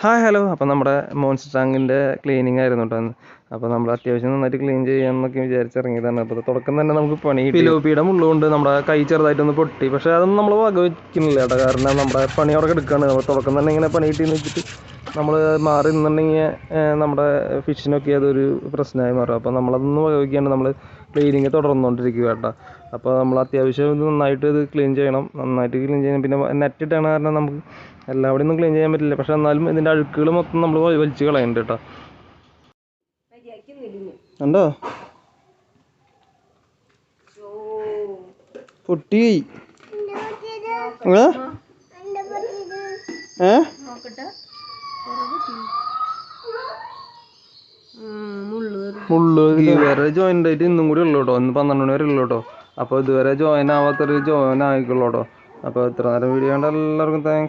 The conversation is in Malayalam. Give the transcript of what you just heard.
Hi hello. അപ്പോൾ നമ്മുടെ മോൺസ്റ്റർ ടാങ്കിൻ്റെ ക്ലീനിങ് ആയിരുന്നു കേട്ടോ. അപ്പോൾ നമ്മൾ അത്യാവശ്യം നന്നായിട്ട് ക്ലീൻ ചെയ്യാമെന്നൊക്കെ വിചാരിച്ചിറങ്ങിയതാണ്. അപ്പോൾ തുടക്കം തന്നെ നമുക്ക് പണി ഫിലോപ്പിയുടെ മുള്ളുകൊണ്ട് നമ്മുടെ കൈ ചെറുതായിട്ടൊന്ന് പൊട്ടി. പക്ഷേ അതൊന്നും നമ്മൾ വകവയ്ക്കുന്നില്ല കേട്ടോ. കാരണം നമ്മുടെ പണി അവിടെ എടുക്കുകയാണ്. അപ്പോൾ തുടക്കം തന്നെ ഇങ്ങനെ പണി കിട്ടിയെന്ന് വെച്ചിട്ട് നമ്മൾ മാറി നിന്നുണ്ടെങ്കിൽ നമ്മുടെ ഫിഷിനൊക്കെ അതൊരു പ്രശ്നമായി മാറും. അപ്പോൾ നമ്മളതൊന്നും വകവയ്ക്കാണ്ട് നമ്മൾ ക്ലീനിങ് തുടർന്നുകൊണ്ടിരിക്കുക കേട്ടോ. അപ്പോൾ നമ്മൾ അത്യാവശ്യം ഇത് നന്നായിട്ട് ഇത് ക്ലീൻ ചെയ്യണം. നന്നായിട്ട് ക്ലീൻ ചെയ്യണം. പിന്നെ നെറ്റ് ഇട്ടാണ് കാരണം നമുക്ക് എല്ലാവിടെയും ഒന്നും ക്ലീൻ ചെയ്യാൻ പറ്റില്ല. പക്ഷെ എന്നാലും ഇതിൻ്റെ അഴുക്കുകൾ മൊത്തം നമ്മൾ വലിച്ച് കളയുന്നുണ്ട് കേട്ടോ. കണ്ടോ പൊട്ടി മുള്ളു ഇതുവരെ ജോയിൻ്റ് ആയിട്ട് ഇന്നും കൂടി ഉള്ളൂ കേട്ടോ. ഇന്ന് 12 മണി വരെ ഉള്ളൂ കേട്ടോ. അപ്പോൾ ഇതുവരെ ജോയിൻ ആവാത്തൊരു ജോയിൻ ആയിക്കുള്ളൂ കേട്ടോ. അപ്പോൾ ഇത്ര നേരം വീഡിയോ കണ്ട എല്ലാവർക്കും താങ്ക്സ്.